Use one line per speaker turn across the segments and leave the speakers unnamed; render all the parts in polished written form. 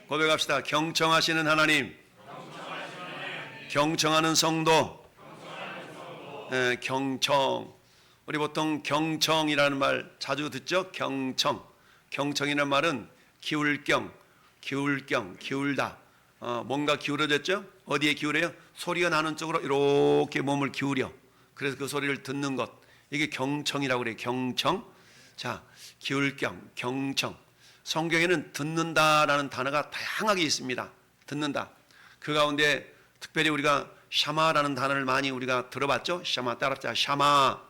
고백합시다. 경청하시는 하나님, 경청하는 성도. 경청. 우리 보통 경청이라는 말 자주 듣죠? 경청. 경청이라는 말은 기울경, 기울다. 뭔가 기울어졌죠? 어디에 기울여요? 소리가 나는 쪽으로 이렇게 몸을 기울여. 그래서 그 소리를 듣는 것. 이게 경청이라고 그래요. 경청. 자, 기울경, 경청. 성경에는 듣는다라는 단어가 다양하게 있습니다. 듣는다. 그 가운데 특별히 우리가 샤마라는 단어를 많이 우리가 들어봤죠? 샤마, 따라합시다. 샤마.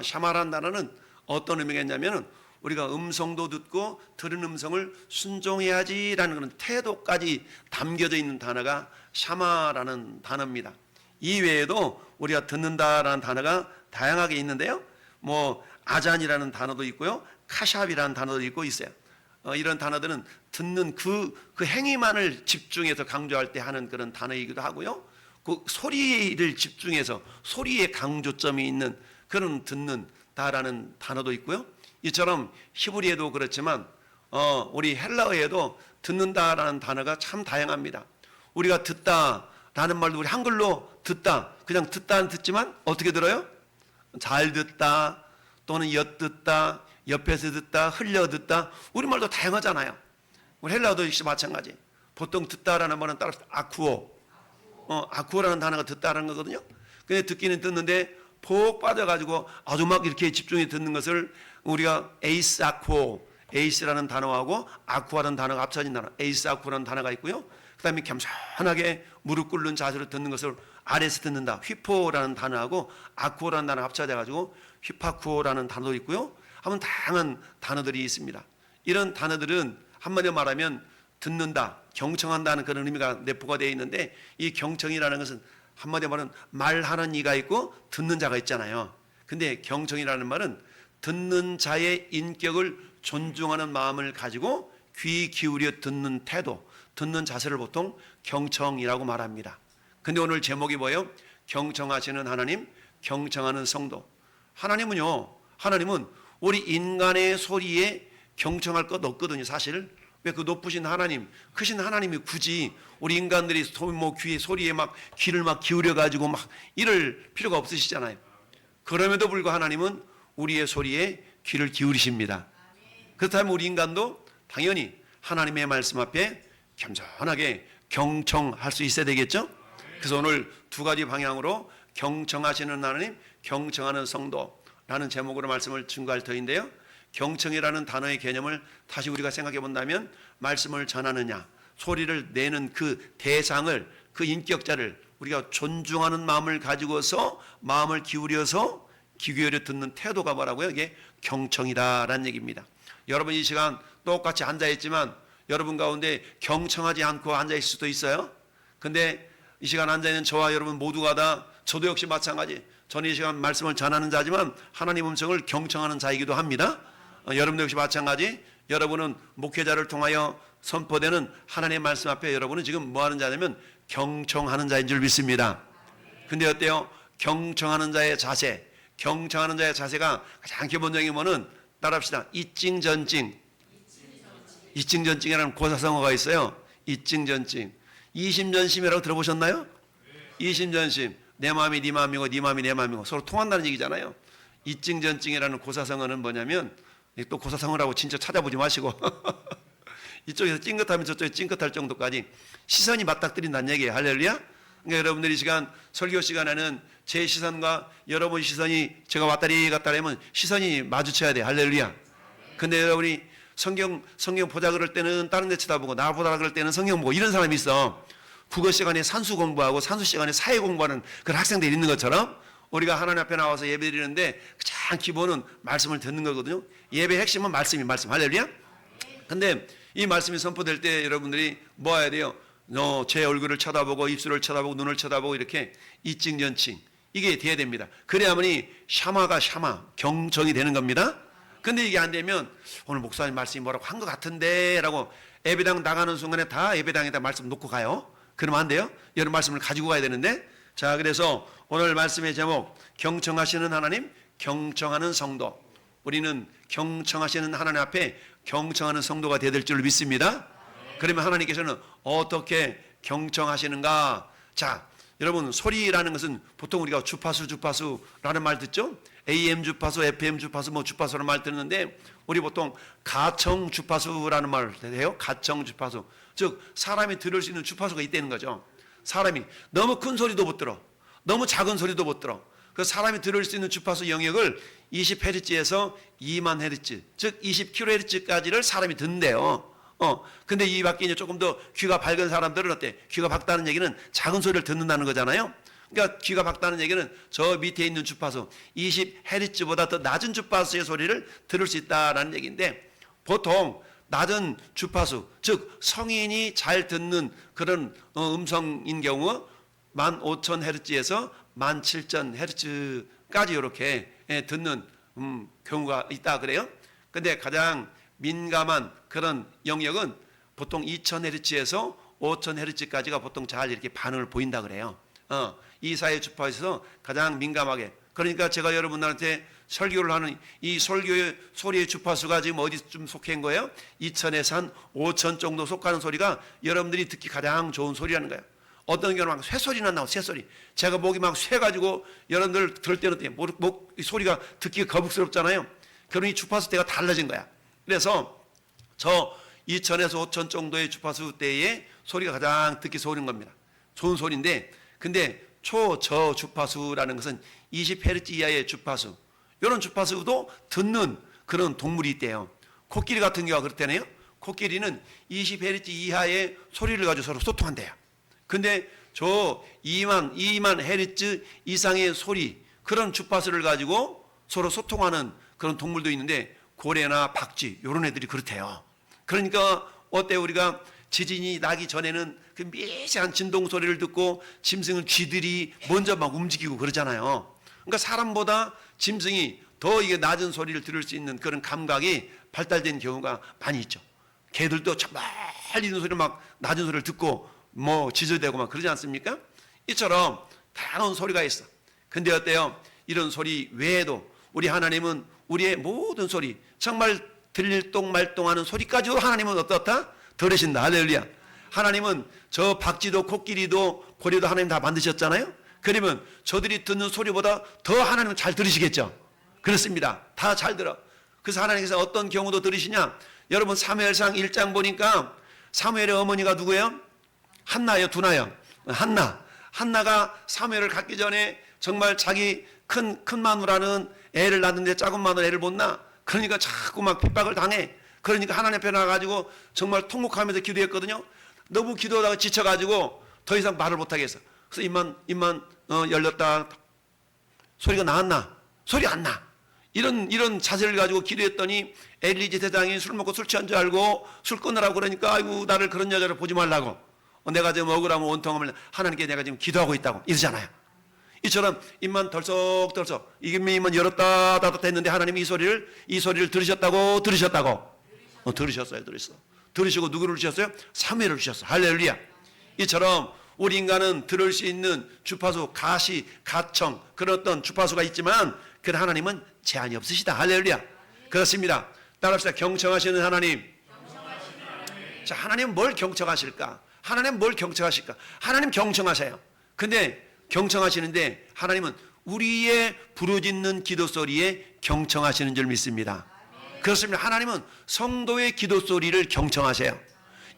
샤마라는 단어는 어떤 의미가 있냐면은 우리가 음성도 듣고 들은 음성을 순종해야지라는 그런 태도까지 담겨져 있는 단어가 샤마라는 단어입니다. 이 외에도 우리가 듣는다라는 단어가 다양하게 있는데요. 뭐 아잔이라는 단어도 있고요. 카샵이라는 단어도 있고 있어요. 이런 단어들은 듣는 그 행위만을 집중해서 강조할 때 하는 그런 단어이기도 하고요. 그 소리를 집중해서 소리에 강조점이 있는 그런 듣는다라는 단어도 있고요. 이처럼 히브리에도 그렇지만 우리 헬라어에도 듣는다라는 단어가 참 다양합니다. 우리가 듣다라는 말도 우리 한글로 듣다, 그냥 듣다는 듣지만 어떻게 들어요? 잘 듣다 또는 엿듣다, 옆에서 듣다, 흘려 듣다. 우리말도 다양하잖아요. 우리 헬라어도 역시 마찬가지. 보통 듣다라는 말은 따라서 아쿠오. 아쿠오라는 단어가 듣다라는 거거든요. 근데 듣기는 듣는데 폭 빠져가지고 아주 막 이렇게 집중해 듣는 것을 우리가 에이스 아쿠오, 에이스라는 단어하고 아쿠아라는 단어가 합쳐진 단어, 에이스 아쿠라는 단어가 있고요. 그 다음에 겸손하게 무릎 꿇는 자세로 듣는 것을 아래에서 듣는다. 휘포라는 단어하고 아쿠오라는 단어가 합쳐져가지고 휘파쿠오라는 단어도 있고요. 하면 다양한 단어들이 있습니다. 이런 단어들은 한마디로 말하면 듣는다, 경청한다는 그런 의미가 내포가 되어 있는데 이 경청이라는 것은 한마디로 말하면 말하는 이가 있고 듣는 자가 있잖아요. 근데 경청이라는 말은 듣는 자의 인격을 존중하는 마음을 가지고 귀 기울여 듣는 태도, 듣는 자세를 보통 경청이라고 말합니다. 근데 오늘 제목이 뭐예요? 경청하시는 하나님, 경청하는 성도. 하나님은 우리 인간의 소리에 경청할 것 없거든요. 사실 왜 그 높으신 하나님, 크신 하나님이 굳이 우리 인간들이 귀의 소리에 막 귀를 막 기울여 가지고 막 이럴 필요가 없으시잖아요. 그럼에도 불구하고 하나님은 우리의 소리에 귀를 기울이십니다. 그렇다면 우리 인간도 당연히 하나님의 말씀 앞에 겸손하게 경청할 수 있어야 되겠죠? 그래서 오늘 두 가지 방향으로 경청하시는 하나님, 경청하는 성도라는 제목으로 말씀을 증거할 터인데요. 경청이라는 단어의 개념을 다시 우리가 생각해 본다면 말씀을 전하느냐, 소리를 내는 그 대상을, 그 인격자를 우리가 존중하는 마음을 가지고서 마음을 기울여서 귀 기울여 듣는 태도가 뭐라고요? 이게 경청이다라는 얘기입니다. 여러분 이 시간 똑같이 앉아있지만 여러분 가운데 경청하지 않고 앉아있을 수도 있어요. 근데 이 시간 앉아있는 저와 여러분 모두가 다, 저도 역시 마찬가지, 저는 이 시간 말씀을 전하는 자지만 하나님 음성을 경청하는 자이기도 합니다. 여러분도 역시 마찬가지. 여러분은 목회자를 통하여 선포되는 하나님의 말씀 앞에 여러분은 지금 뭐 하는 자냐면 경청하는 자인 줄 믿습니다. 근데 어때요? 경청하는 자의 자세, 경청하는 자의 자세가 가장 기본적인 뭐는 따라합시다. 이찡전찡. 이찡전찡이라는 고사성어가 있어요. 이찡전찡. 이심전심이라고 들어보셨나요? 이심전심. 내 마음이 네 마음이고 네 마음이 내 마음이고 서로 통한다는 얘기잖아요. 이찡전찡이라는 고사성어는 뭐냐면, 또 고사성어라고 진짜 찾아보지 마시고 이쪽에서 찡긋하면 저쪽에 찡긋할 정도까지 시선이 맞닥뜨린다는 얘기예요. 할렐루야. 그러니까 여러분들이 이 시간 설교 시간에는 제 시선과 여러분 시선이 제가 왔다리 갔다리 하면 시선이 마주쳐야 돼. 할렐루야. 근데 여러분이 성경 보자 그럴 때는 다른 데 쳐다보고 나 보다 그럴 때는 성경 보고 이런 사람이 있어. 국어 시간에 산수 공부하고 산수 시간에 사회 공부하는 그런 학생들이 있는 것처럼 우리가 하나님 앞에 나와서 예배 드리는데 가장 기본은 말씀을 듣는 거거든요. 예배의 핵심은 말씀. 할렐루야. 근데 이 말씀이 선포될 때 여러분들이 뭐 해야 돼요? 제 얼굴을 쳐다보고 입술을 쳐다보고 눈을 쳐다보고 이렇게 이찡전찡 이게 돼야 됩니다. 그래야만이 샤마가 경청이 되는 겁니다. 근데 이게 안 되면 오늘 목사님 말씀이 뭐라고 한 것 같은데 라고 예배당 나가는 순간에 다 예배당에다 말씀 놓고 가요. 그러면 안 돼요. 여러분 말씀을 가지고 가야 되는데, 자, 그래서 오늘 말씀의 제목 경청하시는 하나님, 경청하는 성도. 우리는 경청하시는 하나님 앞에 경청하는 성도가 되야 될 줄 믿습니다. 그러면 하나님께서는 어떻게 경청하시는가? 자, 여러분, 소리라는 것은 보통 우리가 주파수라는 말 듣죠? AM 주파수, FM 주파수, 뭐 주파수라는 말 듣는데 우리 보통 가청 주파수라는 말을 해요. 가청 주파수. 즉 사람이 들을 수 있는 주파수가 있다는 거죠. 사람이 너무 큰 소리도 못 들어. 너무 작은 소리도 못 들어. 그 사람이 들을 수 있는 주파수 영역을 20Hz에서 2만 Hz, 즉 20kHz까지를 사람이 듣는데요. 근데 이 밖에 이제 조금 더 귀가 밝은 사람들은 어때? 귀가 밝다는 얘기는 작은 소리를 듣는다는 거잖아요. 그러니까 귀가 밝다는 얘기는 저 밑에 있는 주파수 20Hz보다 더 낮은 주파수의 소리를 들을 수 있다라는 얘기인데, 보통 낮은 주파수, 즉 성인이 잘 듣는 그런 음성인 경우 15,000Hz에서 17,000Hz까지 이렇게 듣는 경우가 있다 그래요. 근데 가장 민감한 그런 영역은 보통 2,000Hz에서 5,000Hz까지가 보통 잘 이렇게 반응을 보인다 그래요. 이 사이 주파수에서 가장 민감하게. 그러니까 제가 여러분들한테 설교를 하는 이 설교의 소리의 주파수가 지금 어디쯤 속해 있는 거예요? 2,000에서 한 5,000 정도 속하는 소리가 여러분들이 듣기 가장 좋은 소리라는 거예요. 어떤 경우는 막 쇠소리나 나와, 쇠소리. 제가 목이 막 쇠가지고 여러분들 들을 때는 목 소리가 듣기가 거북스럽잖아요. 그러니 주파수 대가 달라진 거야. 그래서 저 2,000에서 5,000 정도의 주파수 대의 소리가 가장 듣기 좋은 겁니다. 좋은 소리인데, 근데 초저 주파수라는 것은 20Hz 이하의 주파수, 이런 주파수도 듣는 그런 동물이 있대요. 코끼리 같은 경우가 그렇다네요. 코끼리는 20Hz 이하의 소리를 가지고 서로 소통한대요. 근데 저 2만 Hz 이상의 소리, 그런 주파수를 가지고 서로 소통하는 그런 동물도 있는데, 고래나 박쥐 이런 애들이 그렇대요. 그러니까 어때, 우리가 지진이 나기 전에는 그 미세한 진동 소리를 듣고 짐승은 쥐들이 먼저 막 움직이고 그러잖아요. 그러니까 사람보다 짐승이 더 이게 낮은 소리를 들을 수 있는 그런 감각이 발달된 경우가 많이 있죠. 개들도 정말 이런 소리, 막 낮은 소리를 듣고 뭐 지저대고 막 그러지 않습니까? 이처럼 다양한 소리가 있어. 근데 어때요? 이런 소리 외에도 우리 하나님은 우리의 모든 소리, 정말 들릴 똥말똥하는 소리까지도 하나님은 어떻다? 들으신다. 할렐루야. 하나님은 저 박쥐도 코끼리도 고래도 하나님 다 만드셨잖아요. 그러면 저들이 듣는 소리보다 더 하나님은 잘 들으시겠죠. 그렇습니다. 다 잘 들어. 그래서 하나님께서 어떤 경우도 들으시냐? 여러분 사무엘상 1장 보니까 사무엘의 어머니가 누구예요? 한나예요, 두나요? 한나가 사무엘을 갖기 전에 정말 자기 큰 마누라는 애를 낳는데 작은 마누라 애를 못 낳아. 그러니까 자꾸 막 핍박을 당해. 그러니까 하나님 앞에 나가가지고 정말 통곡하면서 기도했거든요. 너무 기도하다가 지쳐가지고 더 이상 말을 못하겠어. 그래서 입만 열렸다. 소리가 나왔나? 소리 안 나. 이런 자세를 가지고 기도했더니 엘리제 대장이 술 먹고 술 취한 줄 알고 술 끊으라고 그러니까, 아이고 나를 그런 여자를 보지 말라고. 내가 지금 억울하면 원통하면 하나님께 내가 지금 기도하고 있다고 이러잖아요. 이처럼 입만 덜썩덜썩, 입만 열었다 닫았다 했는데 하나님이 이 소리를 들으셨다고. 들으셨어요. 들으시고 누구를 주셨어요? 사무엘을 주셨어요. 할렐루야. 이처럼 우리 인간은 들을 수 있는 주파수, 가시, 가청, 그런 어떤 주파수가 있지만 그 하나님은 제한이 없으시다. 할렐루야. 그렇습니다. 따라합시다. 경청하시는 하나님. 자, 하나님은 뭘 경청하실까? 하나님 경청하세요. 근데 경청하시는데 하나님은 우리의 부르짖는 기도 소리에 경청하시는 줄 믿습니다. 그렇습니다. 하나님은 성도의 기도 소리를 경청하세요.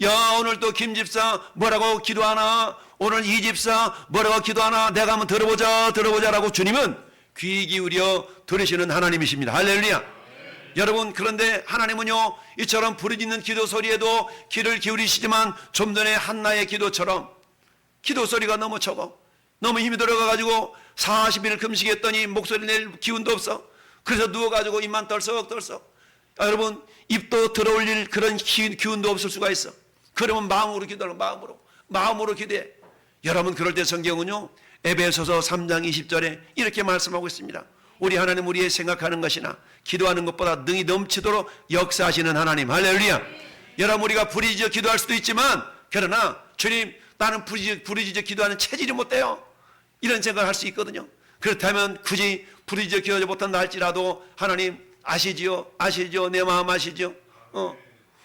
야, 오늘 또 김 집사 뭐라고 기도하나? 오늘 이 집사 뭐라고 기도하나? 내가 한번 들어보자라고 주님은 귀 기울여 들으시는 하나님이십니다. 할렐루야. 여러분, 그런데 하나님은요, 이처럼 부르짖는 기도 소리에도 귀를 기울이시지만 좀 전에 한나의 기도처럼 기도 소리가 너무 적어. 너무 힘이 들어가가지고 40일 금식했더니 목소리 낼 기운도 없어. 그래서 누워가지고 입만 떨썩떨썩. 여러분, 입도 들어올릴 그런 기운도 없을 수가 있어. 그러면 마음으로 기도하는, 마음으로 기도해. 여러분, 그럴 때 성경은요, 에베소서 3장 20절에 이렇게 말씀하고 있습니다. 우리 하나님, 우리의 생각하는 것이나 기도하는 것보다 능히 넘치도록 역사하시는 하나님. 할렐루야. 여러분, 우리가 부르짖어 기도할 수도 있지만, 그러나 주님, 나는 부르짖어 기도하는 체질이 못 돼요. 이런 생각을 할 수 있거든요. 그렇다면 굳이 부르짖어 기도하지 못한다 할지라도 하나님 아시지요? 내 마음 아시죠?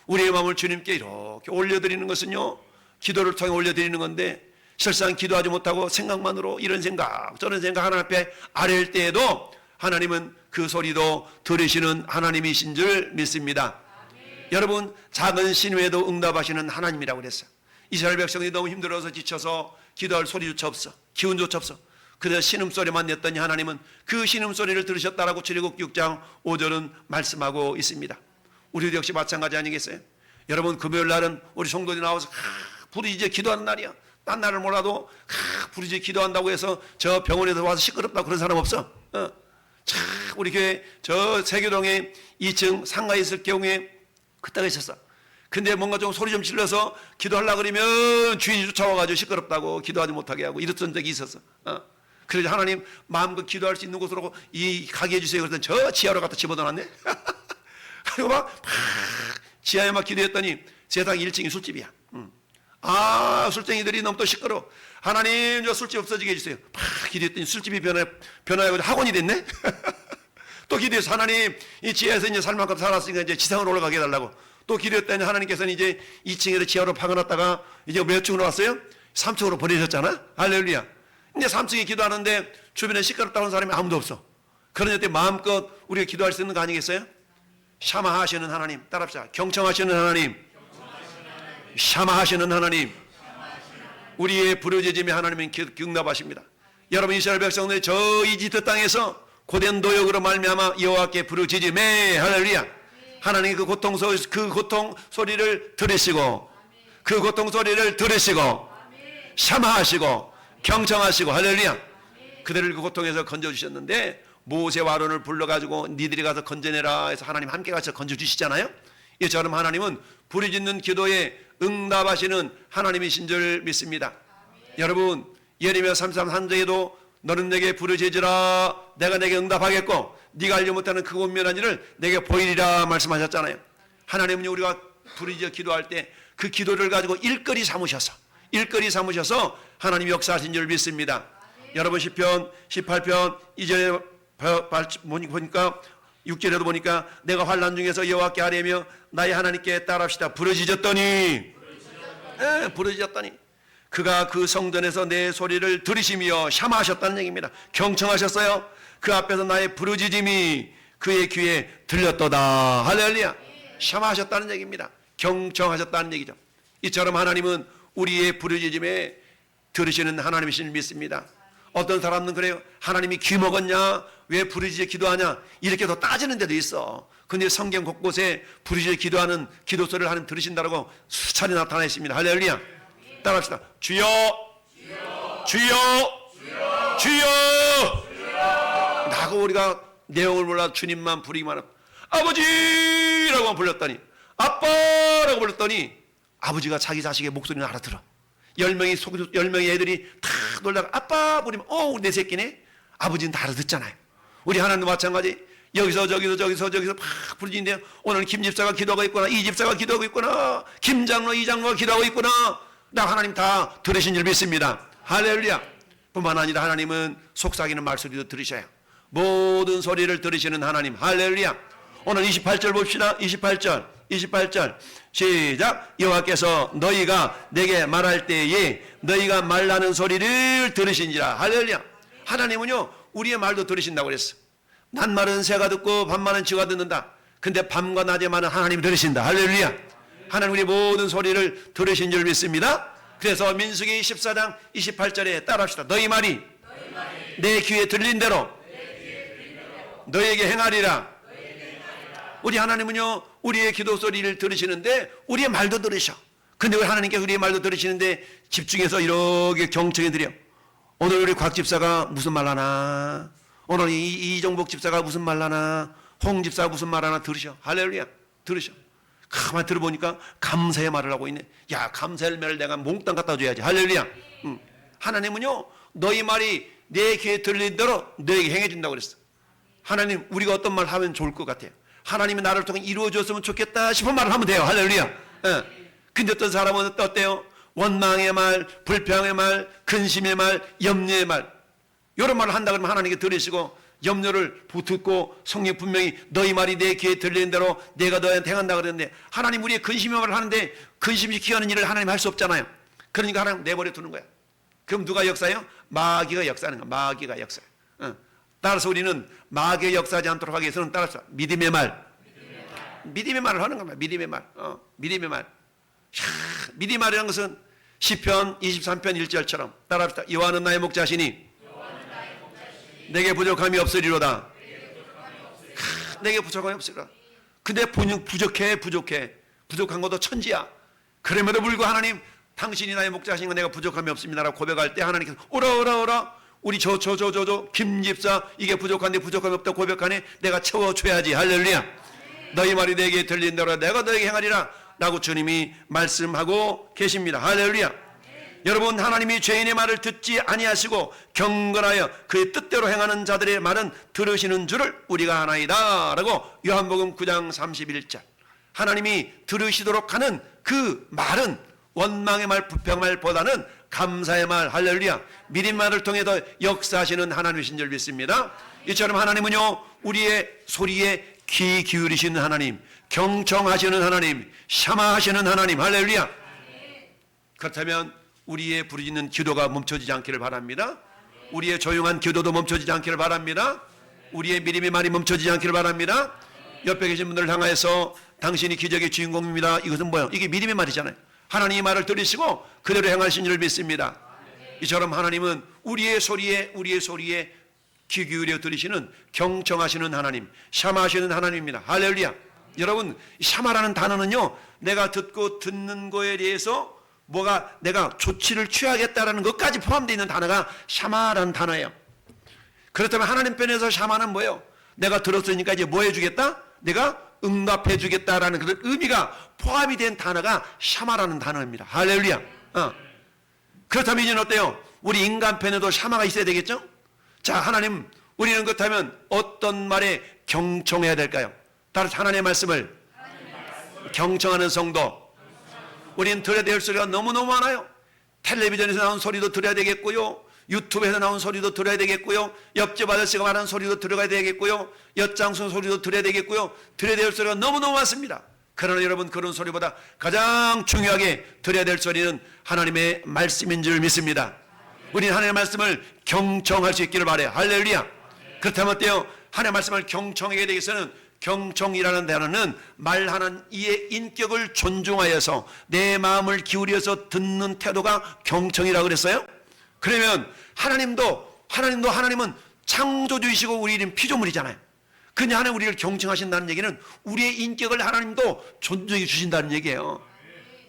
우리의 마음을 주님께 이렇게 올려드리는 것은요, 기도를 통해 올려드리는 건데, 실상 기도하지 못하고 생각만으로 이런 생각 저런 생각 하나님 앞에 아뢰일 때에도 하나님은 그 소리도 들으시는 하나님이신 줄 믿습니다. 여러분, 작은 신호에도 응답하시는 하나님이라고 그랬어요. 이스라엘 백성이 너무 힘들어서 지쳐서 기도할 소리조차 없어, 기운조차 없어. 그래서 신음소리만 냈더니 하나님은 그 신음소리를 들으셨다라고 출애굽 6장 5절은 말씀하고 있습니다. 우리도 역시 마찬가지 아니겠어요? 여러분, 금요일 날은 우리 성도들이 나와서 부르짖어 기도하는 날이야. 딴 날을 몰라도 부르짖어 기도한다고 해서 저 병원에서 와서 시끄럽다고 그런 사람 없어. 참, 우리 교회 저 세교동에 2층 상가에 있을 경우에 그때가 있었어. 근데 뭔가 좀 소리 좀 질러서 기도하려고 그러면 주인이 쫓아와가지고 시끄럽다고 기도하지 못하게 하고 이랬던 적이 있었어. 그래서 하나님 마음껏 기도할 수 있는 곳으로 이 가게 해주세요. 그랬더니 저 지하로 갖다 집어넣어놨네. 그리고 막 지하에 막 기도했더니 세상 1층이 술집이야. 술쟁이들이 너무 또 시끄러워. 하나님 저 술집 없어지게 해주세요. 막 기도했더니 술집이 변화해서 학원이 됐네. 또 기도해서 하나님 이 지하에서 이제 살 만큼 살았으니까 이제 지상으로 올라가게 해달라고. 또 기도했더니 하나님께서는 이제 2층에서 지하로 파가놨다가 이제 몇 층으로 왔어요? 3층으로 보내셨잖아. 할렐루야. 이제 3층에 기도하는데 주변에 시끄럽다는 사람이 아무도 없어. 그런 때 마음껏 우리가 기도할 수 있는 거 아니겠어요? 샤마하시는 하나님, 따라합시다. 경청하시는 하나님, 샤마하시는 하나님, 우리의 부르짖음에 하나님은 응답하십니다. 여러분, 이스라엘 백성들 저 이집트 땅에서 고된 노역으로 말미암아 여호와께 부르짖음에 할렐루야. 하나님이 그 고통 소리를 들으시고 그 고통 소리를 들으시고 샤마하시고 경청하시고 할렐루야. 그들을 그 고통에서 건져주셨는데 모세와 아론을 불러가지고 니들이 가서 건져내라 해서 하나님 함께 가서 건져주시잖아요. 이처럼 하나님은 부르짖는 기도에 응답하시는 하나님이신 줄 믿습니다. 여러분, 예레미야 33장에도 너는 내게 부르짖으라 내가 내게 응답하겠고 네가 알지 못하는 그 운명한 일을 내게 보이리라 말씀하셨잖아요. 하나님은 우리가 부르짖어 기도할 때 그 기도를 가지고 일거리 삼으셔서 하나님 역사하신 줄 믿습니다. 여러분, 시편 18편 2절에 보니까 6절에도 보니까 내가 환난 중에서 여호와께 아뢰며 나의 하나님께 따라합시다. 부르짖었더니 그가 그 성전에서 내 소리를 들으시며 샤마하셨다는 얘기입니다. 경청하셨어요. 그 앞에서 나의 부르짖음이 그의 귀에 들렸도다. 할렐루야. 샤마하셨다는 얘기입니다. 경청하셨다는 얘기죠. 이처럼 하나님은 우리의 부르짖음에 들으시는 하나님이신 줄 믿습니다. 어떤 사람은 그래요. 하나님이 귀 먹었냐? 왜 부르짖어 기도하냐? 이렇게 더 따지는 데도 있어. 근데 성경 곳곳에 부르짖어 기도하는 기도 소리를 하나님 들으신다고 수차례 나타나 있습니다. 할렐루야. 따라합시다. 주여, 주여, 주여, 주여. 나고 우리가 내용을 몰라 주님만 부르기만 하면 아버지라고 불렀더니 아빠라고 불렀더니 아버지가 자기 자식의 목소리를 알아들어. 10명의 애들이 다 놀다가 아빠 부르면 내 새끼네. 아버지는 다 알아듣잖아요. 우리 하나님도 마찬가지. 여기서 저기서 막 부르짖는데요. 오늘 김 집사가 기도하고 있구나. 이 집사가 기도하고 있구나. 김 장로 이 장로가 기도하고 있구나. 나 하나님 다 들으신 줄 믿습니다. 할렐루야. 뿐만 아니라 하나님은 속삭이는 말소리도 들으셔요. 모든 소리를 들으시는 하나님. 할렐루야. 오늘 28절 봅시다. 28절 시작. 여호와께서 너희가 내게 말할 때에 너희가 말하는 소리를 들으신지라. 할렐루야. 하나님은요 우리의 말도 들으신다고 그랬어. 낮말은 새가 듣고 밤말은 쥐가 듣는다. 근데 밤과 낮의 말은 하나님이 들으신다. 할렐루야. 하나님 우리 모든 소리를 들으신 줄 믿습니다. 그래서 민수기 14장 28절에 따라합시다. 너희 말이 내 귀에 들린 대로 너희에게 행하리라. 우리 하나님은요 우리의 기도 소리를 들으시는데 우리의 말도 들으셔. 근데 왜 하나님께서 우리의 말도 들으시는데 집중해서 이렇게 경청해 드려. 오늘 우리 곽 집사가 무슨 말 하나, 오늘 이종복 집사가 무슨 말 하나, 홍 집사가 무슨 말 하나 들으셔. 할렐루야. 들으셔. 가만히 들어보니까 감사의 말을 하고 있네. 야, 감사의 말을 내가 몽땅 갖다 줘야지. 할렐루야. 하나님은요 너희 말이 내 귀에 들린 대로 너에게 행해준다고 그랬어. 하나님 우리가 어떤 말 하면 좋을 것 같아요. 하나님이 나를 통해 이루어졌으면 좋겠다 싶은 말을 하면 돼요. 할렐루야. 근데 어떤 사람은 어때요? 원망의 말, 불평의 말, 근심의 말, 염려의 말, 이런 말을 한다 그러면 하나님께 들으시고 염려를 붙듣고 성령 분명히 너희 말이 내 귀에 들리는 대로 내가 너희한테 행한다 그랬는데, 하나님 우리의 근심의 말을 하는데 근심시키게 하는 일을 하나님 할 수 없잖아요. 그러니까 하나님 내버려 두는 거야. 그럼 누가 역사해요? 마귀가 역사하는 거야. 마귀가 역사. 따라서 우리는 마귀가 역사하지 않도록 하기 위해서는 따라서 믿음의 믿음의 말을 하는 겁니다. 믿음의 말. 믿음의 말. 믿음의 말이라는 것은 시편 23편 1절처럼 따라합시다. 여호와는 나의 목자시니 내게 부족함이 없으리로다. 내게 부족함이 없으리로다. 근데 부족해. 부족한 것도 천지야. 그럼에도 불구하고 하나님, 당신이 나의 목자신 건 내가 부족함이 없습니다라고 고백할 때 하나님께서 오라 우리 저 김집사 이게 부족한데 부족함이 없다고 고백하네. 내가 채워줘야지. 할렐루야. 너희 말이 내게 들린 대로 내가 너에게 행하리라 라고 주님이 말씀하고 계십니다. 할렐루야. 여러분, 하나님이 죄인의 말을 듣지 아니하시고 경건하여 그의 뜻대로 행하는 자들의 말은 들으시는 줄을 우리가 아나이다 라고 요한복음 9장 31절. 하나님이 들으시도록 하는 그 말은 원망의 말, 부평 말보다는 감사의 말, 할렐루야, 믿음 말을 통해 더 역사하시는 하나님이신 줄 믿습니다. 이처럼 하나님은요, 우리의 소리에 귀 기울이시는 하나님, 경청하시는 하나님, 샤마하시는 하나님, 할렐루야. 그렇다면 우리의 부르짖는 기도가 멈춰지지 않기를 바랍니다. 우리의 조용한 기도도 멈춰지지 않기를 바랍니다. 우리의 믿음의 말이 멈춰지지 않기를 바랍니다. 옆에 계신 분들을 향해서 당신이 기적의 주인공입니다. 이것은 뭐예요? 이게 믿음의 말이잖아요. 하나님의 말을 들으시고 그대로 행하신 줄 믿습니다. 이처럼 하나님은 우리의 소리에 귀 기울여 들으시는 경청하시는 하나님, 샤마하시는 하나님입니다. 할렐루야. 여러분, 샤마라는 단어는요, 내가 듣는 거에 대해서 뭐가 내가 조치를 취하겠다라는 것까지 포함되어 있는 단어가 샤마라는 단어예요. 그렇다면 하나님 편에서 샤마는 뭐예요? 내가 들었으니까 이제 뭐 해주겠다? 내가 응답해 주겠다라는 그런 의미가 포함이 된 단어가 샤마라는 단어입니다. 할렐루야. 그렇다면 이제는 어때요? 우리 인간 편에도 샤마가 있어야 되겠죠? 자, 하나님, 우리는 그렇다면 어떤 말에 경청해야 될까요? 따라서 하나님의 말씀을 경청하는 성도, 우리는 들어야 될 소리가 너무너무 많아요. 텔레비전에서 나온 소리도 들어야 되겠고요, 유튜브에서 나온 소리도 들어야 되겠고요, 옆집 아저씨가 말하는 소리도 들어가야 되겠고요, 엿장수 소리도 들어야 되겠고요. 들어야 될 소리가 너무너무 많습니다. 그러나 여러분, 그런 소리보다 가장 중요하게 들어야 될 소리는 하나님의 말씀인 줄 믿습니다. 우리는 하나님의 말씀을 경청할 수 있기를 바라요. 할렐루야. 그렇다면 어때요? 하나님의 말씀을 경청하게 되기 위해서는, 경청이라는 단어는 말하는 이의 인격을 존중하여서 내 마음을 기울여서 듣는 태도가 경청이라고 그랬어요. 그러면 하나님은 창조주이시고 우리는 피조물이잖아요. 그냥 하나님 우리를 경청하신다는 얘기는 우리의 인격을 하나님도 존중해 주신다는 얘기예요.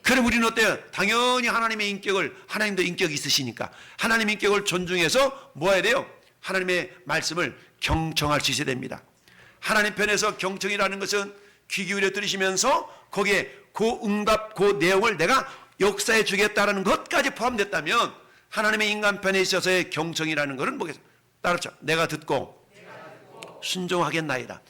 그럼 우리는 어때요? 당연히 하나님의 인격을, 하나님도 인격이 있으시니까 하나님 인격을 존중해서 뭐 해야 돼요? 하나님의 말씀을 경청할 수 있어야 됩니다. 하나님 편에서 경청이라는 것은 귀 기울여 들으시면서 거기에 그 응답, 그 내용을 내가 역사해 주겠다라는 것까지 포함됐다면, 하나님의 인간 편에 있어서의 경청이라는 것은 뭐겠어요? 따르죠. 내가 듣고 순종하겠나이다.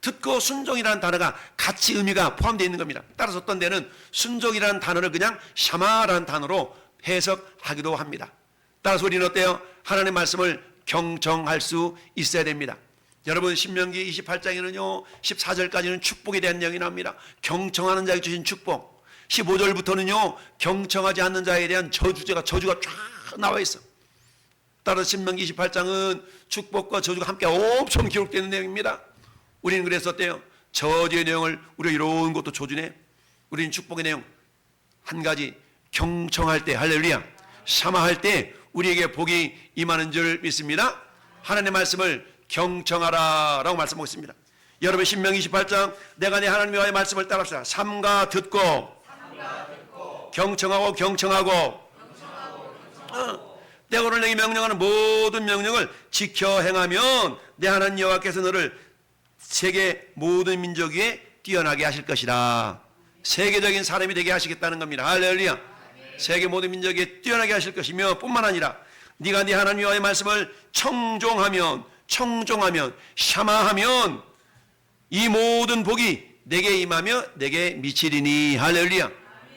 듣고 순종이라는 단어가 같이 의미가 포함되어 있는 겁니다. 따라서 어떤 데는 순종이라는 단어를 그냥 샤마라는 단어로 해석하기도 합니다. 따라서 우리는 어때요? 하나님의 말씀을 경청할 수 있어야 됩니다. 여러분, 신명기 28장에는요 14절까지는 축복에 대한 내용이 나옵니다. 경청하는 자에게 주신 축복. 15절부터는요 경청하지 않는 자에 대한 저주가 쫙 나와 있어. 따라서 신명기 28장은 축복과 저주가 함께 엄청 기록되는 내용입니다. 우리는 그래서 어때요? 저주의 내용을 우리가 이런 것도 조준해. 우리는 축복의 내용 한 가지, 경청할 때, 할렐루야, 샤마할 때 우리에게 복이 임하는 줄 믿습니다. 하나님의 말씀을 경청하라 라고 말씀하고 있습니다. 여러분, 신명기 28장 내가 내 하나님 여호와의 말씀을 따라합시다. 삼가 듣고 경청하고 내가 오늘 내게 명령하는 모든 명령을 지켜 행하면 내 하나님 여호와께서 너를 세계 모든 민족 위에 뛰어나게 하실 것이다. 세계적인 사람이 되게 하시겠다는 겁니다. 할렐루야. 세계 모든 민족에 뛰어나게 하실 것이며, 뿐만 아니라 네가 네 하나님 여호와의 말씀을 청종하면 샤마하면 이 모든 복이 내게 임하며 내게 미치리니. 할렐루야.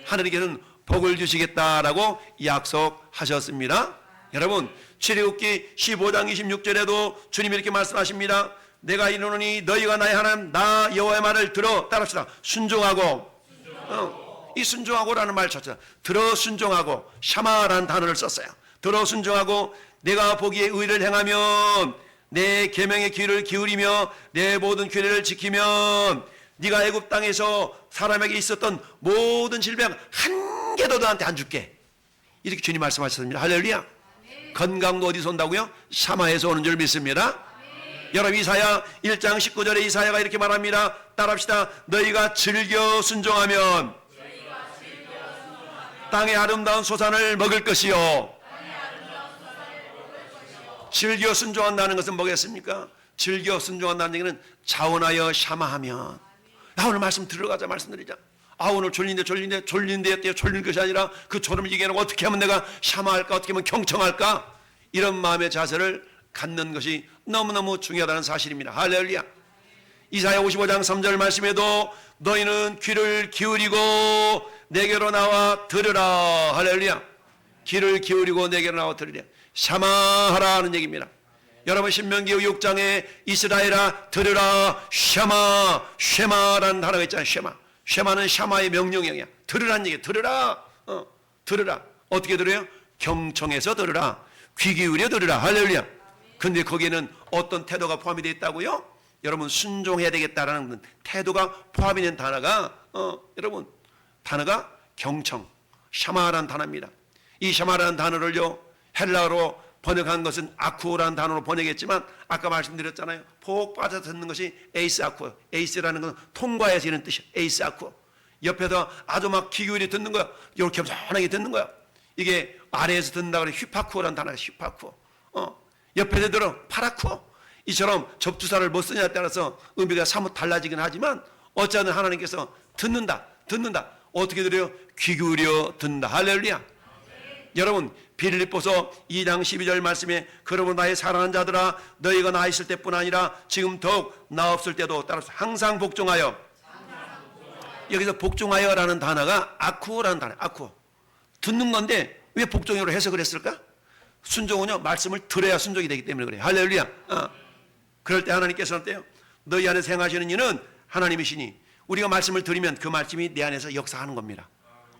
하나님께서는 복을 주시겠다라고 약속하셨습니다. 여러분, 출애굽기 15장 26절에도 주님이 이렇게 말씀하십니다. 내가 이르노니 너희가 나의 하나님 나 여호와의 말을 들어 따릅시다. 순종하고 이 순종하고라는 말 자체가 들어 순종하고 샤마라는 단어를 썼어요. 들어 순종하고 내가 보기에 의를 행하면 내 계명의 귀를 기울이며 내 모든 규례를 지키면 네가 애굽 땅에서 사람에게 있었던 모든 질병 한 개도 너한테 안 줄게. 이렇게 주님 말씀하셨습니다. 할렐루야. 건강도 어디서 온다고요? 샤마에서 오는 줄 믿습니다. 여러분 이사야 1장 19절에 이사야가 이렇게 말합니다. 따라합시다. 너희가 즐겨 순종하면 땅의 아름다운 소산을 먹을 것이요. 즐겨 순종한다는 것은 뭐겠습니까? 즐겨 순종한다는 얘기는 자원하여 샤마하면. 오늘 말씀 들어가자 말씀드리자. 오늘 졸린데 어때요? 졸린 것이 아니라 그 졸음을 이겨내고 어떻게 하면 내가 샤마할까? 어떻게 하면 경청할까? 이런 마음의 자세를 갖는 것이 너무너무 중요하다는 사실입니다. 할렐루야. 이사야 55장 3절 말씀에도 너희는 귀를 기울이고 내게로 나와 들으라. 할렐루야. 귀를 기울이고 내게로 나와 들으라. 샤마하라는 얘기입니다. 여러분 신명기 6장에 이스라엘아 들으라 쉐마라는 단어가 있잖아요. 쉐마는 샤마의 명령형이야. 들으라는 얘기야. 들으라. 어떻게 들어요? 경청해서 들으라. 귀 기울여 들으라. 할렐루야. 근데 거기에는 어떤 태도가 포함이 되어 있다고요? 여러분 순종해야 되겠다라는 태도가 포함이 된 단어가 여러분 단어가 경청, 샤마라는 단어입니다. 이 샤마라는 단어를요 헬라어로 번역한 것은 아쿠오라는 단어로 번역했지만 아까 말씀드렸잖아요. 폭 빠져 듣는 것이 에이스 아쿠오. 에이스라는 것은 통과해서 이런 뜻이에요. 에이스 아쿠오. 옆에서 아주 막 귀 기울여 듣는 거야. 이렇게 겸손하게 듣는 거야. 이게 아래에서 듣는다 그래 휘파쿠오라는 단어가 휘파쿠오. 옆에서 들어 파라쿠오. 이처럼 접두사를 못 쓰냐에 따라서 의미가 사뭇 달라지긴 하지만 어쨌든 하나님께서 듣는다. 어떻게 들어요? 귀 기울여 듣는다. 할렐루야. 여러분 빌립보서 2장 12절 말씀에 그러므로 나의 사랑하는 자들아 너희가 나 있을 때뿐 아니라 지금 더욱 나 없을 때도 따라서 항상 복종하여. 여기서 복종하여라는 단어가 아쿠오라는 단어. 아쿠오. 듣는 건데 왜 복종으로 해석을 했을까? 순종은요 말씀을 들어야 순종이 되기 때문에 그래요. 할렐루야. 그럴 때 하나님께서는 어때요? 너희 안에서 행하시는 이는 하나님이시니 우리가 말씀을 들으면 그 말씀이 내 안에서 역사하는 겁니다.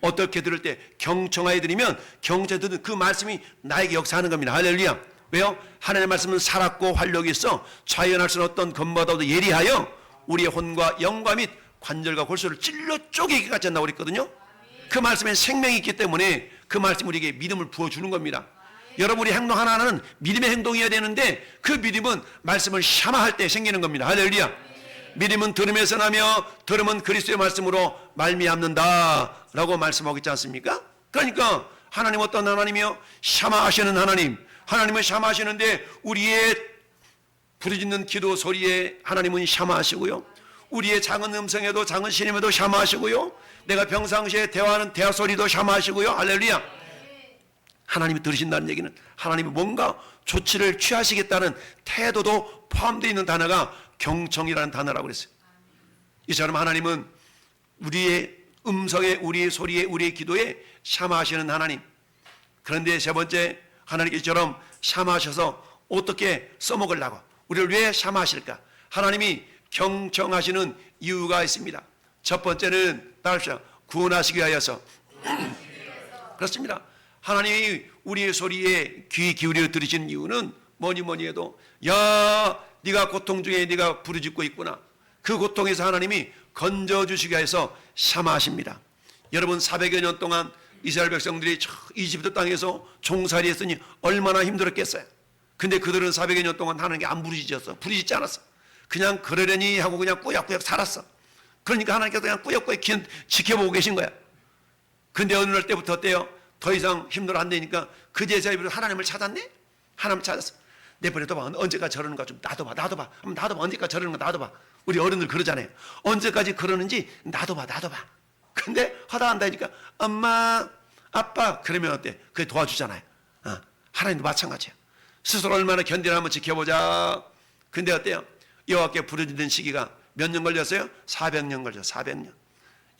어떻게 들을 때 경청하여 들으면 경청하여 듣는 그 말씀이 나에게 역사하는 겁니다. 할렐루야. 왜요? 하나님의 말씀은 살았고 활력이 있어 자연할 수 없는 어떤 검보다도 예리하여 우리의 혼과 영과 및 관절과 골수를 찔러 쪼개기 같이 한다고 그랬거든요. 그 말씀에 생명이 있기 때문에 그 말씀이 우리에게 믿음을 부어주는 겁니다. 여러분 우리 행동 하나는 믿음의 행동이어야 되는데 그 믿음은 말씀을 샤마할 때 생기는 겁니다. 할렐루야. 믿음은 들음에서 나며 들음은 그리스도의 말씀으로 말미암는다 라고 말씀하고 있지 않습니까? 그러니까 하나님 어떤 하나님이요? 샤마하시는 하나님. 하나님은 샤마하시는데 우리의 부르짖는 기도 소리에 하나님은 샤마하시고요. 우리의 작은 음성에도 작은 신임에도 샤마하시고요. 내가 평상시에 대화하는 대화 소리도 샤마하시고요. 할렐루야. 하나님이 들으신다는 얘기는 하나님이 뭔가 조치를 취하시겠다는 태도도 포함되어 있는 단어가 경청이라는 단어라고 그랬어요. 이처럼 하나님은 우리의 음성에 우리의 소리에 우리의 기도에 샤마하시는 하나님. 그런데 세 번째 하나님께서처럼 샤마하셔서 어떻게 써먹으려고 우리를 왜 샤마하실까? 하나님이 경청하시는 이유가 있습니다. 첫 번째는 따르시죠. 구원하시기 위하여서. 그렇습니다. 하나님이 우리의 소리에 귀 기울여 들으시는 이유는 뭐니 해도 야 네가 고통 중에 네가 부르짖고 있구나. 그 고통에서 하나님이 건져주시기 위해서 샤마하십니다. 여러분 400여 년 동안 이스라엘 백성들이 이집트 땅에서 종살이 했으니 얼마나 힘들었겠어요. 근데 그들은 400여 년 동안 하나님께 안 부르짖었어. 부르짖지 않았어. 그냥 그러려니 하고 그냥 꾸역꾸역 살았어. 그러니까 하나님께서 그냥 꾸역꾸역 지켜보고 계신 거야. 근데 어느 날 때부터 어때요? 더 이상 힘들어 안 되니까 그제서야 하나님을 찾았네? 하나님을 찾았어. 내버려둬봐. 언제까지 저러는 거 좀 놔둬봐. 언제까지 저러는 거 놔둬봐. 우리 어른들 그러잖아요. 언제까지 그러는지 놔둬봐. 근데 하다 한다니까 엄마, 아빠 그러면 어때? 그게 도와주잖아요. 하나님도 마찬가지야. 스스로 얼마나 견디나 한번 지켜보자. 근데 어때요? 여호와께 부르짖는 시기가 몇 년 걸렸어요? 400년 걸렸어요. 400년.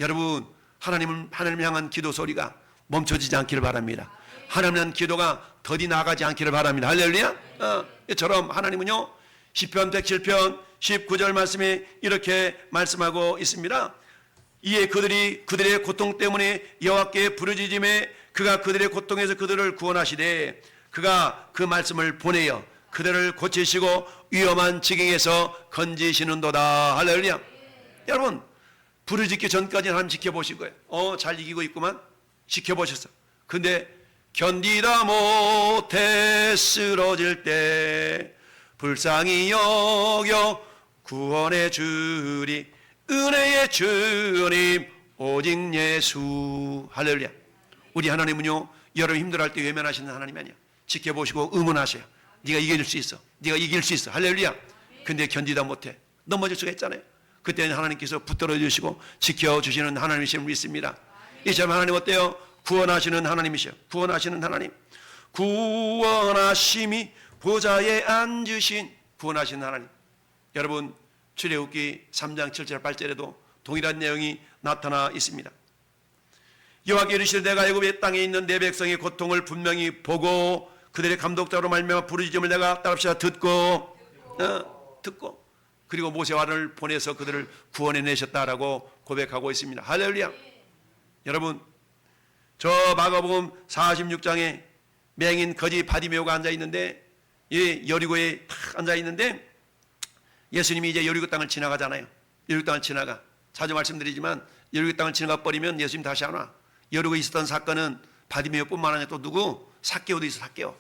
여러분 하나님을 향한 기도 소리가 멈춰지지 않기를 바랍니다. 하나님은 기도가 더디 나가지 않기를 바랍니다. 할렐루야. 이처럼 하나님은요, 시편 107편 19절 말씀에 이렇게 말씀하고 있습니다. 이에 그들의 고통 때문에 여호와께 부르짖음에 그가 그들의 고통에서 그들을 구원하시되 그가 그 말씀을 보내어 그들을 고치시고 위험한 지경에서 건지시는도다. 할렐루야. 여러분, 부르짖기 전까지는 하나님 지켜보신 거예요. 잘 이기고 있구만. 지켜보셨어. 근데 견디다 못해 쓰러질 때 불쌍히 여겨 구원해 주리 은혜의 주님 오직 예수. 할렐루야. 우리 하나님은요, 여러분 힘들어할 때 외면하시는 하나님이 아니야. 지켜보시고 응원하셔요. 네가 이길 수 있어. 네가 이길 수 있어. 할렐루야. 근데 견디다 못해 넘어질 수가 있잖아요. 그때는 하나님께서 붙들어 주시고 지켜주시는 하나님이심을 믿습니다. 이처럼 하나님 어때요? 구원하시는 하나님이셔. 구원하시는 하나님. 구원하심이 보좌에 앉으신 구원하시는 하나님. 여러분, 출애굽기 3장 7절 8절에도 동일한 내용이 나타나 있습니다. 여호와께 이르시되 내가 애굽의 땅에 있는 내 백성의 고통을 분명히 보고 그들의 감독자로 말미암아 부르짖음을 내가 따릅시다 듣고 그리고 모세와 아론을 보내서 그들을 구원해 내셨다라고 고백하고 있습니다. 할렐루야. 여러분, 저 마가복음 46장에 맹인 거지 바디메오가 앉아 있는데, 여리고에 탁 앉아 있는데 예수님이 이제 여리고 땅을 지나가잖아요. 여리고 땅을 지나가. 자주 말씀드리지만 여리고 땅을 지나가 버리면 예수님 다시 안 와. 여리고에 있었던 사건은 바디메오뿐만 아니라 또 누구? 삭개오도 있어. 삭개오.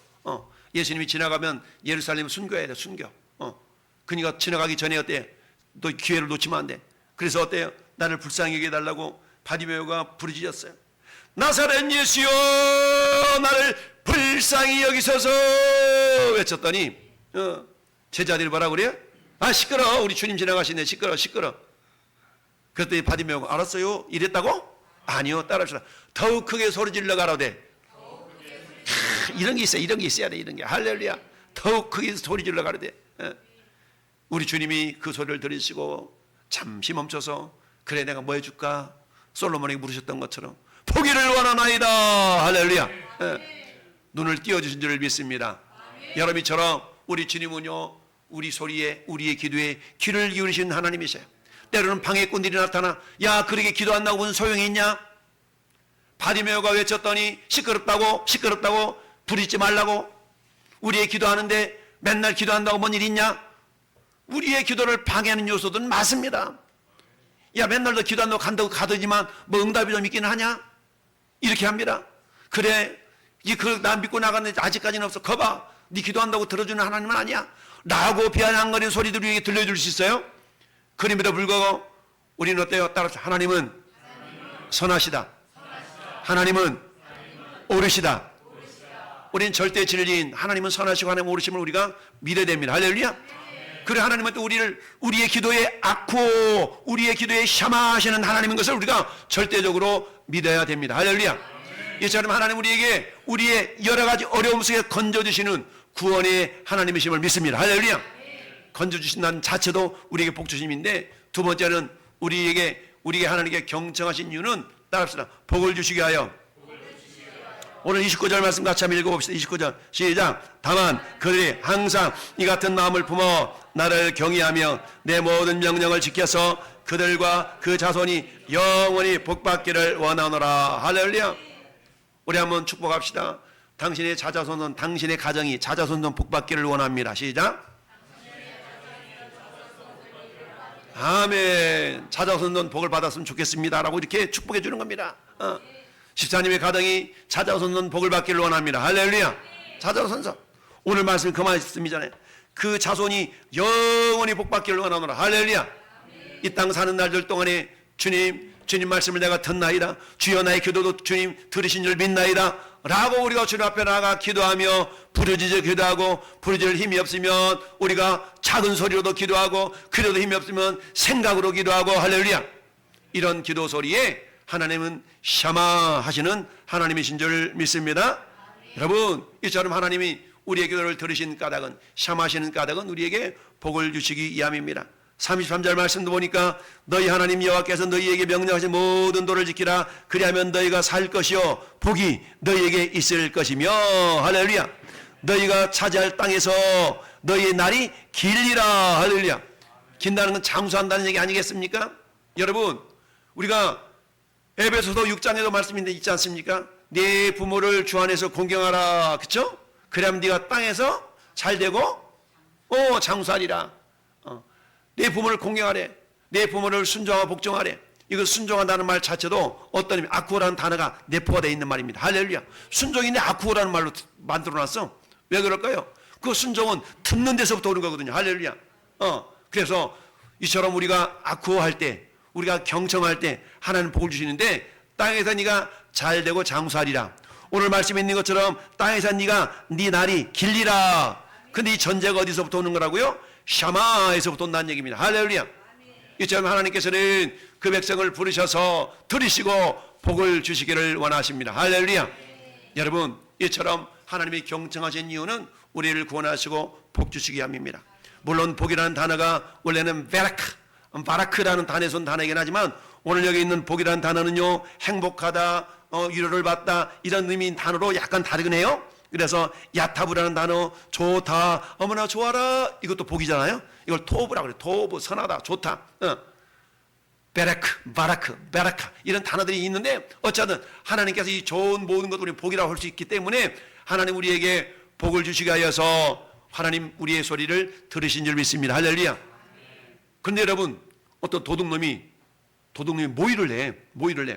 예수님이 지나가면 예루살렘 순교해야 돼. 순교. 그러니까 지나가기 전에 어때요? 또 기회를 놓치면 안 돼. 그래서 어때요? 나를 불쌍히 여겨 달라고 바디메오가 부르짖었어요. 나사렛 예수여 나를 불쌍히 여기소서 외쳤더니 제자들이 뭐라 그래요? 시끄러. 우리 주님 지나가시네. 시끄러. 그랬더니 바디메오가 알았어요. 이랬다고? 아니요. 따라합시다. 더욱 크게 소리질러 가라되. 이런 게 있어요. 이런 게 있어야 돼. 이런 게. 할렐루야. 더욱 크게 소리질러 가라되. 우리 주님이 그 소리를 들으시고 잠시 멈춰서 그래 내가 뭐 해줄까? 솔로몬에게 물으셨던 것처럼 포기를 원하나이다. 할렐루야. 눈을 띄워주신 줄을 믿습니다. 여러분처럼 우리 주님은요, 우리 소리에 우리의 기도에 귀를 기울이신 하나님이세요. 때로는 방해꾼들이 나타나 야 그렇게 기도한다고 무슨 소용이 있냐? 바디메오가 외쳤더니 시끄럽다고 부르짖지 말라고. 우리의 기도하는데 맨날 기도한다고 뭔 일 있냐? 우리의 기도를 방해하는 요소들은 많습니다. 야 맨날 너 기도한다고 간다고 가더지만 뭐 응답이 좀 있기는 하냐? 이렇게 합니다. 그래 나 믿고 나갔는데 아직까지는 없어. 거봐 네 기도한다고 들어주는 하나님은 아니야 라고 비아냥거리는 소리들이 우리에게 들려줄 수 있어요? 그럼에도 불구하고 우리는 어때요? 따라서 하나님은 선하시다. 하나님은 옳으시다. 우리는 절대 진리인 하나님은 선하시고 하나님 옳으심을 우리가 믿어야 됩니다. 할렐루야. 그래 하나님은 또 우리의 기도에 앓고 우리의 기도에 샤마하시는 하나님인 것을 우리가 절대적으로 믿어야 됩니다. 할렐루야. 이처럼 하나님 우리에게 우리의 여러 가지 어려움 속에 건져주시는 구원의 하나님이심을 믿습니다. 할렐루야. 건져주신다는 자체도 우리에게 복주심인데, 두 번째는 우리에게 하나님께 경청하신 이유는 따라합시다. 복을 주시게 하여. 오늘 29절 말씀 같이 한번 읽어봅시다. 29절 시작. 다만 그들이 항상 이 같은 마음을 품어 나를 경외하며 내 모든 명령을 지켜서 그들과 그 자손이 영원히 복받기를 원하노라. 할렐루야. 우리 한번 축복합시다. 당신의 자자손은 당신의 가정이 자자손은 복받기를 원합니다. 시작. 아멘. 자자손은 복을 받았으면 좋겠습니다 라고 이렇게 축복해 주는 겁니다. 집사님의 가정이 자자손은 복을 받기를 원합니다. 할렐루야. 자자손서 오늘 말씀 그 말씀이잖아요. 그 자손이 영원히 복받기를 원하노라. 할렐루야. 이 땅 사는 날들 동안에 주님 말씀을 내가 듣나이다. 주여 나의 기도도 주님 들으신 줄 믿나이다 라고 우리가 주님 앞에 나가 기도하며 부르짖어 기도하고, 부르짖을 힘이 없으면 우리가 작은 소리로도 기도하고, 그래도 힘이 없으면 생각으로 기도하고. 할렐루야. 이런 기도 소리에 하나님은 샤마하시는 하나님이신 줄 믿습니다. 여러분 이처럼 하나님이 우리의 기도를 들으신 까닭은, 샤마하시는 까닭은 우리에게 복을 주시기 위함입니다. 33절 말씀도 보니까 너희 하나님 여호와께서 너희에게 명령하신 모든 도를 지키라. 그리하면 너희가 살 것이요 복이 너희에게 있을 것이며 할렐루야. 너희가 차지할 땅에서 너희의 날이 길리라. 할렐루야. 긴다는 건 장수한다는 얘기 아니겠습니까? 여러분, 우리가 에베소서 6장에도 말씀이 있지 않습니까? 네 부모를 주 안에서 공경하라. 그렇죠? 그러면 네가 땅에서 잘 되고 장수하리라. 내 부모를 공경하래. 내 부모를 순종하고 복종하래. 이거 순종한다는 말 자체도 어떤 의미, 아쿠오라는 단어가 내포가 되어 있는 말입니다. 할렐루야. 순종인데 아쿠오라는 말로 만들어놨어. 왜 그럴까요? 그 순종은 듣는 데서부터 오는 거거든요. 할렐루야. 그래서 이처럼 우리가 아쿠오할 때, 우리가 경청할 때 하나님 복을 주시는데 땅에서 네가 잘 되고 장수하리라. 오늘 말씀에 있는 것처럼 땅에서 네가 네 날이 길리라. 근데 이 전제가 어디서부터 오는 거라고요? 샤마에서부터 온다는 얘기입니다. 할렐루야. 이처럼 하나님께서는 그 백성을 부르셔서 들으시고 복을 주시기를 원하십니다. 할렐루야. 여러분, 이처럼 하나님이 경청하신 이유는 우리를 구원하시고 복 주시기 위함입니다. 물론 복이라는 단어가 원래는 바라크라는 단어에서 온 단어이긴 하지만 오늘 여기 있는 복이라는 단어는요, 행복하다, 위로를 받다 이런 의미인 단어로 약간 다르긴 해요. 그래서 야타브라는 단어, 좋다, 어머나 좋아라, 이것도 복이잖아요. 이걸 토브라고 그래요. 토브, 선하다, 좋다. 베라크, 바라크, 베라카 이런 단어들이 있는데 어쨌든 하나님께서 이 좋은 모든 것을 우리 복이라고 할 수 있기 때문에 하나님 우리에게 복을 주시게 하여서 하나님 우리의 소리를 들으신 줄 믿습니다. 할렐루야. 그런데 여러분, 어떤 도둑놈이 모의를 내.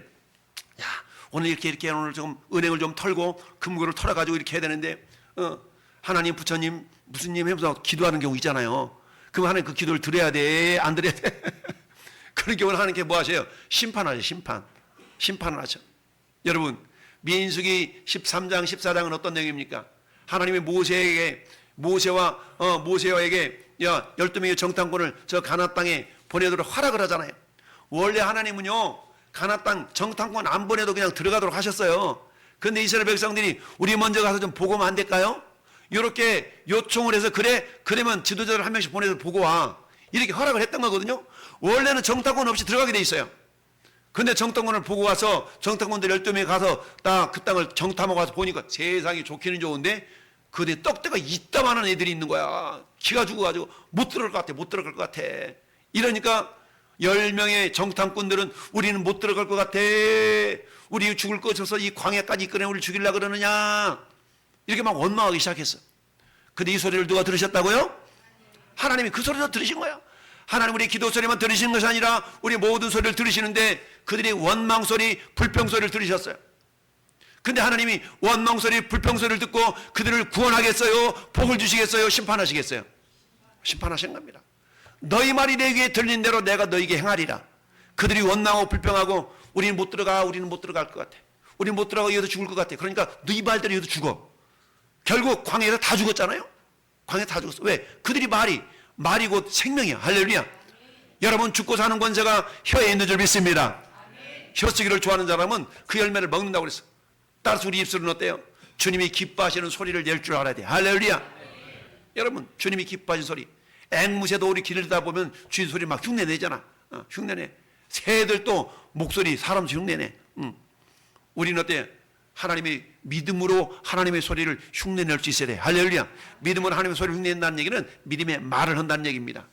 야, 오늘 이렇게 오늘 좀 은행을 좀 털고 금고를 털어가지고 이렇게 해야 되는데 하나님, 부처님, 무슨님 하면서 기도하는 경우 있잖아요. 그럼 하나님 그 기도를 드려야 돼? 안 드려야 돼? 그런 경우는 하나님께 뭐 하세요? 심판하죠. 심판을 하죠. 여러분, 민수기 13장 14장은 어떤 내용입니까? 하나님이 모세와에게 12명의 정탐꾼을 저 가나안 땅에 보내도록 허락을 하잖아요. 원래 하나님은요, 가나안 땅 정탐꾼 안 보내도 그냥 들어가도록 하셨어요. 그런데 이스라엘 백성들이 우리 먼저 가서 좀 보고 오면 안 될까요? 이렇게 요청을 해서 그러면 지도자를 한 명씩 보내서 보고 와. 이렇게 허락을 했던 거거든요. 원래는 정탐꾼 없이 들어가게 돼 있어요. 근데 정탐꾼을 보고 와서 정탐꾼들 12명이 가서 딱 그 땅을 정탐하고 와서 보니까 세상이 좋기는 좋은데 그대 떡대가 이따만한 애들이 있는 거야. 기가 죽어가지고 못 들어갈 것 같아. 이러니까 10명의 정탐꾼들은 우리는 못 들어갈 것 같아. 우리 죽을 것 같아서 이 광야까지 이끌어 우리 죽이려고 그러느냐. 이렇게 막 원망하기 시작했어. 근데 이 소리를 누가 들으셨다고요? 하나님이 그 소리를 들으신 거야. 하나님 우리 기도 소리만 들으시는 것이 아니라 우리 모든 소리를 들으시는데 그들이 원망 소리, 불평 소리를 들으셨어요. 근데 하나님이 원망 소리, 불평 소리를 듣고 그들을 구원하겠어요? 복을 주시겠어요? 심판하시겠어요? 심판하신 겁니다. 너희 말이 내 귀에 들린 대로 내가 너희에게 행하리라. 그들이 원망하고 불평하고 우리는 못 들어갈 것 같아. 우리는 못 들어가고 여기서 죽을 것 같아. 그러니까 너희 말대로 여기서 죽어. 결국 광야에서 다 죽었잖아요. 광야에 다 죽었어. 왜? 그들이 말이 곧 생명이야. 할렐루야. 여러분, 죽고 사는 권세가 혀에 있는 줄 믿습니다. 혀 쓰기를 좋아하는 사람은 그 열매를 먹는다고 그랬어. 따라서 우리 입술은 어때요? 주님이 기뻐하시는 소리를 낼 줄 알아야 돼. 할렐루야. 여러분, 주님이 기뻐하시는 소리. 앵무새도 우리 길을 다 보면 주인 소리 막 흉내내잖아. 흉내내. 새들도 목소리 사람 흉내내. 우리는 어때? 하나님의 믿음으로 하나님의 소리를 흉내낼 수 있어야 돼. 할렐루야. 믿음으로 하나님의 소리를 흉내낸다는 얘기는 믿음의 말을 한다는 얘기입니다.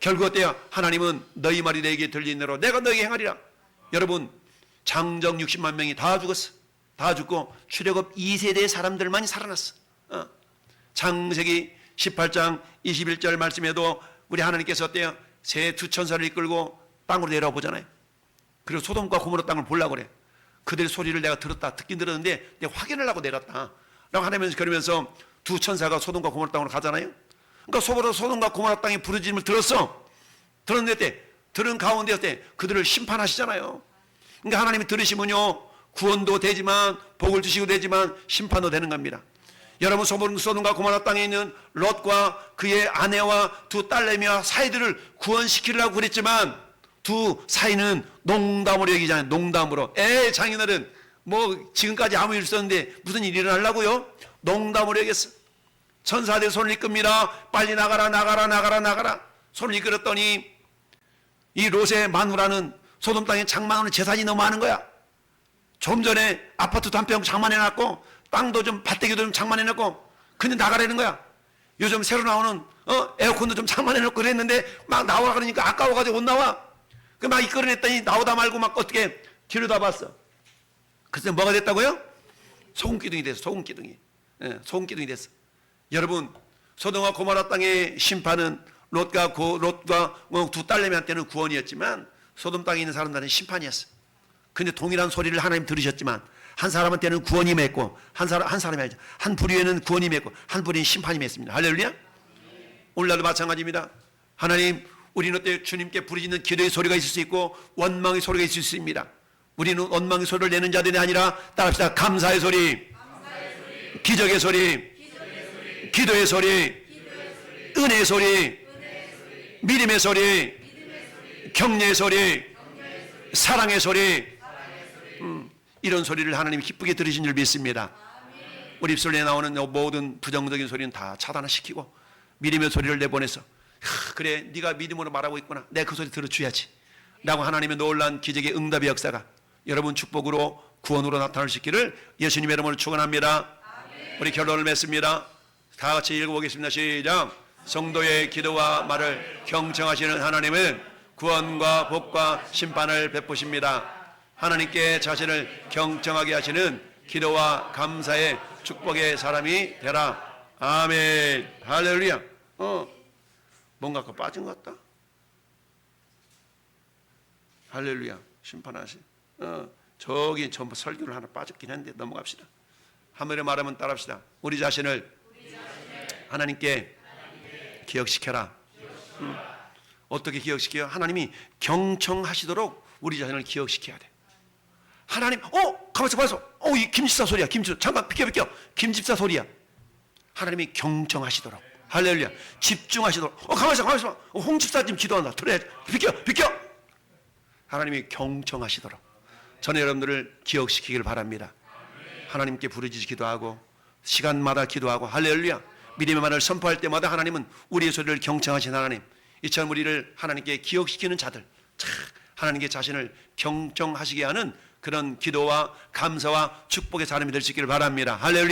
결국 어때요? 하나님은 너희 말이 내게 들린 대로 내가 너에게 행하리라. 여러분, 장정 60만 명이 다 죽었어. 다 죽고 출애굽 2세대의 사람들만이 살아났어. 창세기 18장 21절 말씀에도 우리 하나님께서 어때요? 새 두 천사를 이끌고 땅으로 내려와 보잖아요. 그리고 소돔과 고모라 땅을 보려고 그래. 그들의 소리를 내가 듣긴 들었는데 내가 확인을 하고 내렸다 라고 하면서 그러면서 두 천사가 소돔과 고모라 땅으로 가잖아요. 그러니까 소돔과 고모라 땅의 부르짖음을 들었는데 들은 가운데 그들을 심판하시잖아요. 그러니까 하나님이 들으시면요, 구원도 되지만 복을 주시고 되지만 심판도 되는 겁니다. 여러분, 소돔과 고모라 땅에 있는 롯과 그의 아내와 두 딸내미와 사이들을 구원시키려고 그랬지만 두 사이는 농담으로 얘기잖아요. 농담으로. 장인어른 뭐 지금까지 아무 일 없었는데 무슨 일이 일어나려고요? 농담으로 얘기했어. 천사들 손을 이끕니다. 빨리 나가라. 손을 이끌었더니 이 롯의 마누라는 소돔 땅에 장만하는 재산이 너무 많은 거야. 좀 전에 아파트도 한 평 장만해놨고 땅도 좀 밭대기도 좀 장만해놨고 근데 나가라는 거야. 요즘 새로 나오는 에어컨도 좀 장만해놓고 그랬는데 막 나오라 그러니까 아까워가지고 못 나와. 그 막 이끌어냈더니 나오다 말고 막 어떻게 들여다봤어. 그래서 뭐가 됐다고요? 소금기둥이 됐어. 소금기둥이. 소금기둥이 됐어. 여러분, 소돔과 고모라 땅의 심판은 롯과 두 딸내미한테는 구원이었지만 소돔 땅에 있는 사람들은 심판이었어. 근데 동일한 소리를 하나님 들으셨지만 한 사람한테는 구원이 맺고 한 사람이 아니죠. 한 부류에는 구원이 맺고 한 부류에는 심판이 맺습니다. 할렐루야. 오늘날도 마찬가지입니다. 하나님, 우리는 어때 주님께 부르짖는 기도의 소리가 있을 수 있고 원망의 소리가 있을 수 있습니다. 우리는 원망의 소리를 내는 자들이 아니라 따라합시다. 감사의 소리, 기적의 소리, 기도의 소리, 은혜의 소리, 믿음의 소리, 격려의 소리, 사랑의 소리, 이런 소리를 하나님이 기쁘게 들으신 줄 믿습니다. 우리 입술에 나오는 모든 부정적인 소리는 다 차단시키고 믿음의 소리를 내보내서 그래, 네가 믿음으로 말하고 있구나, 내가 그 소리 들어줘야지 라고 하나님의 놀라운 기적의 응답의 역사가 여러분 축복으로 구원으로 나타날 수 있기를 예수님의 이름으로 축원합니다. 우리 결론을 맺습니다. 다 같이 읽어보겠습니다. 시작. 성도의 기도와 말을 경청하시는 하나님은 구원과 복과 심판을 베푸십니다. 하나님께 자신을 경청하게 하시는 기도와 감사의 축복의 사람이 되라. 아멘. 할렐루야. 뭔가 그 빠진 것 같다. 할렐루야. 심판하시. 저기 전부 설교를 하나 빠졌긴 한데 넘어갑시다. 한번에 말하면 따라합시다. 우리 자신을 하나님께 기억시켜라. 어떻게 기억시켜요? 하나님이 경청하시도록 우리 자신을 기억시켜야 돼. 하나님, 가만있어. 이 김집사 소리야. 잠깐, 비켜. 김집사 소리야. 하나님이 경청하시도록. 할렐루야. 집중하시도록. 가만있어. 홍집사 지금 기도한다. 비켜. 하나님이 경청하시도록. 저는 여러분들을 기억시키길 바랍니다. 하나님께 부르짖기도 하고, 시간마다 기도하고, 할렐루야. 믿음의 말을 선포할 때마다 하나님은 우리의 소리를 경청하신 하나님. 이처럼 우리를 하나님께 기억시키는 자들, 하나님께 자신을 경청하시게 하는 그런 기도와 감사와 축복의 사람이 될 수 있기를 바랍니다. 할렐루야.